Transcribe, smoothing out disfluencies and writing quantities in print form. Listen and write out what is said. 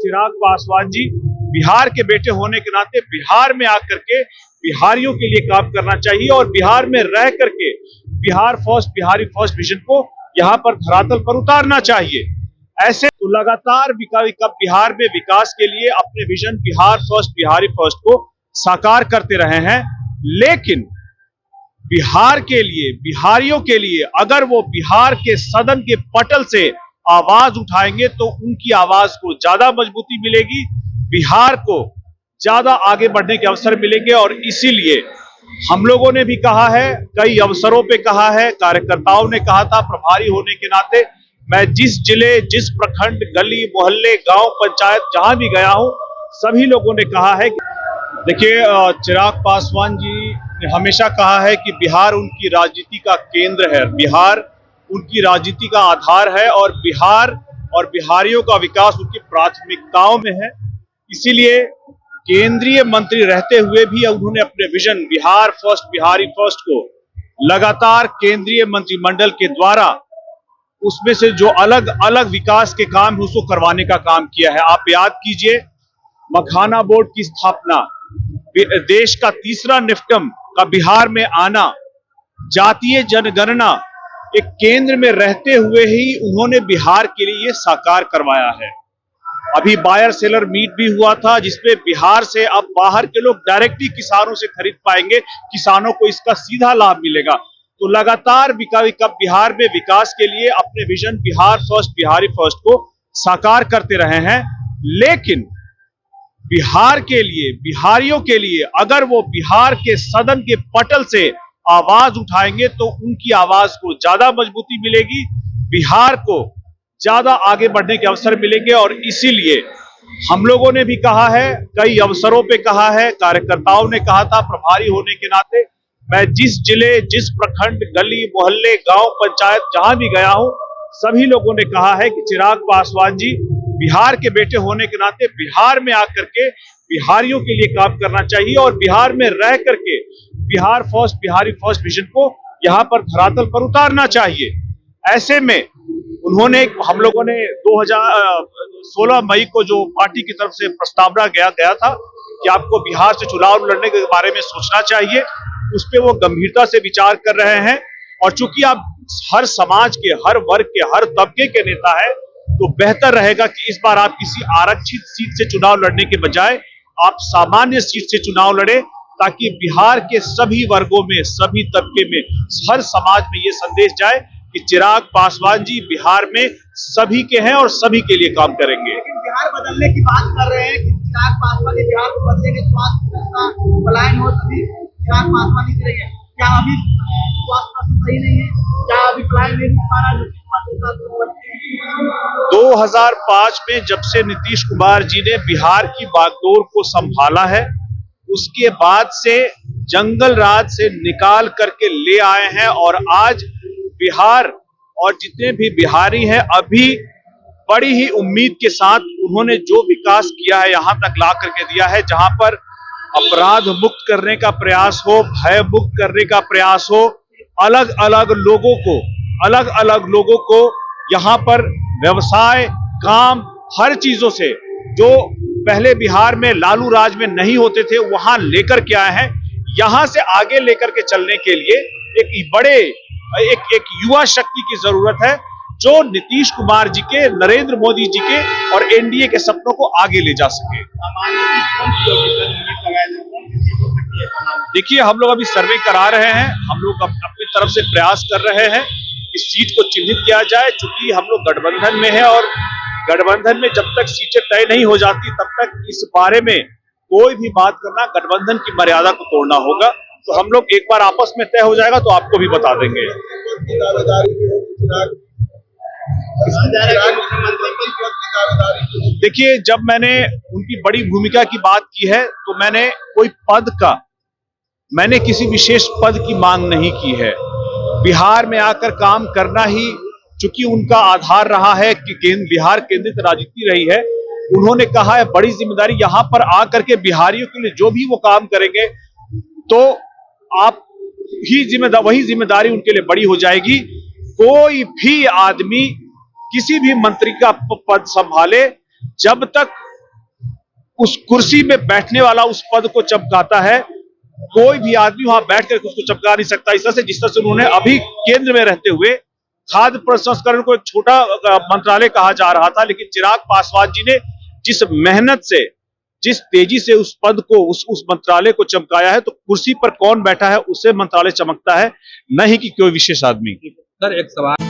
चिराग पासवान जी बिहार के बेटे होने के नाते बिहार में आकर के बिहारियों के लिए काम करना चाहिए और बिहार में रह करके Bihar first, Bihari first vision को यहाँ पर धरातल पर उतारना चाहिए। ऐसे तो लगातार बिहार में विकास के लिए अपने vision Bihar first, Bihari first को साकार करते रहे हैं, लेकिन बिहार के लिए, बिहारियों के लिए अगर वो बिहार के सदन के पटल से आवाज उठाएंगे तो उनकी आवाज को ज्यादा मजबूती मिलेगी, बिहार को ज्यादा आगे बढ़ने के अवसर मिलेंगे। और इसीलिए हम लोगों ने भी कहा है, कई अवसरों पे कहा है, कार्यकर्ताओं ने कहा था, प्रभारी होने के नाते मैं जिस जिले, जिस प्रखंड, गली मोहल्ले, गांव, पंचायत जहां भी गया हूं, सभी लोगों ने कहा है कि देखिए, चिराग पासवान जी ने हमेशा कहा है कि बिहार उनकी राजनीति का केंद्र है, बिहार उनकी राजनीति का आधार है और बिहार और बिहारियों का विकास उनकी प्राथमिकताओं में है। इसीलिए केंद्रीय मंत्री रहते हुए भी उन्होंने अपने vision Bihar first, Bihari first को लगातार केंद्रीय मंत्रिमंडल के द्वारा उसमें से जो अलग अलग विकास के काम है उसको करवाने का काम किया है। आप याद कीजिए, मखाना बोर्ड की स्थापना, देश का तीसरा निफ्टम का बिहार में आना, जातीय जनगणना, एक केंद्र में रहते हुए ही उन्होंने बिहार के लिए ये साकार करवाया है। अभी बायर सेलर मीट भी हुआ था जिसमें बिहार से अब बाहर के लोग डायरेक्टली किसानों से खरीद पाएंगे, किसानों को इसका सीधा लाभ मिलेगा। तो लगातार बिहार में विकास के लिए अपने vision Bihar first, Bihari first को साकार करते रहे हैं, लेकिन बिहार के लिए, बिहारियों के लिए अगर वो बिहार के सदन के पटल से आवाज उठाएंगे तो उनकी आवाज को ज्यादा मजबूती मिलेगी, बिहार को ज्यादा आगे बढ़ने के अवसर मिलेंगे। और इसीलिए हम लोगों ने भी कहा है, कई अवसरों पे कहा है, कार्यकर्ताओं ने कहा था, प्रभारी होने के नाते मैं जिस जिले, जिस प्रखंड, गली मोहल्ले, गांव, पंचायत जहां भी गया हूं, सभी लोगों ने कहा है कि चिराग पासवान जी बिहार के बेटे होने के नाते बिहार में आकर के बिहारियों के लिए काम करना चाहिए और बिहार में रह करके Bihar first, Bihari first vision को यहाँ पर धरातल पर उतारना चाहिए। ऐसे में उन्होंने, हम लोगों ने 2016 मई को जो पार्टी की तरफ से प्रस्तावना गया था कि आपको बिहार से चुनाव लड़ने के बारे में सोचना चाहिए, उस पर वो गंभीरता से विचार कर रहे हैं। और चूंकि आप हर समाज के, हर वर्ग के, हर तबके के नेता है, तो बेहतर रहेगा कि इस बार आप किसी आरक्षित सीट से चुनाव लड़ने के बजाय आप सामान्य सीट से चुनाव लड़े, ताकि बिहार के सभी वर्गों में, सभी तबके में, हर समाज में ये संदेश जाए कि चिराग पासवान जी बिहार में सभी के हैं और सभी के लिए काम करेंगे। बिहार बदलने की बात कर रहे हैं कि चिराग पासवान ने बिहार को बदलेंगे, स्वास्थ्य पलायन हो तभी चिराग पासवान ही करेंगे। क्या अभी स्वास्थ्य सही नहीं है? क्या अभी पलायन नहीं हो पा रहा? 2005 में जब से नीतीश कुमार जी ने बिहार की बागडोर को संभाला है, उसके बाद से जंगल राज से निकाल करके ले आए हैं और आज बिहार और जितने भी बिहारी हैं अभी बड़ी ही उम्मीद के साथ उन्होंने जो विकास किया है यहां तक ला करके दिया है, जहां पर अपराध मुक्त करने का प्रयास हो, भय मुक्त करने का प्रयास हो, अलग अलग लोगों को यहां पर व्यवसाय, काम, हर चीजों से जो पहले बिहार में लालू राज में नहीं होते थे वहां लेकर के आए हैं। यहां से आगे लेकर के चलने के लिए एक युवा शक्ति की जरूरत है जो नीतीश कुमार जी के, नरेंद्र मोदी जी के और एनडीए के सपनों को आगे ले जा सके। देखिए, हम लोग अभी सर्वे करा रहे हैं, हम लोग अपनी तरफ से प्रयास कर रहे हैं इस सीट को चिन्हित किया जाए, चूंकि हम लोग गठबंधन में हैं और गठबंधन में जब तक सीटें तय नहीं हो जाती तब तक इस बारे में कोई भी बात करना गठबंधन की मर्यादा को तोड़ना होगा। तो हम लोग एक बार आपस में तय हो जाएगा तो आपको भी बता देंगे। देखिए, जब मैंने उनकी बड़ी भूमिका की बात की है तो मैंने किसी विशेष पद की मांग नहीं की है। बिहार में आकर काम करना ही चूंकि उनका आधार रहा है कि बिहार केंद्रित राजनीति रही है, उन्होंने कहा है बड़ी जिम्मेदारी यहां पर आकर के बिहारियों के लिए जो भी वो काम करेंगे तो आप ही वही जिम्मेदारी उनके लिए बड़ी हो जाएगी। कोई भी आदमी किसी भी मंत्री का पद संभाले, जब तक उस कुर्सी में बैठने वाला उस पद को चमकाता है, कोई भी आदमी वहां बैठ कर उसको चमका नहीं सकता। इस तरह से जिस तरह से उन्होंने अभी केंद्र में रहते हुए खाद्य प्रसंस्करण को एक छोटा मंत्रालय कहा जा रहा था, लेकिन चिराग पासवान जी ने जिस मेहनत से, जिस तेजी से उस पद को, उस मंत्रालय को चमकाया है, तो कुर्सी पर कौन बैठा है उससे मंत्रालय चमकता है, न ही कि कोई विशेष आदमी। सर एक सवाल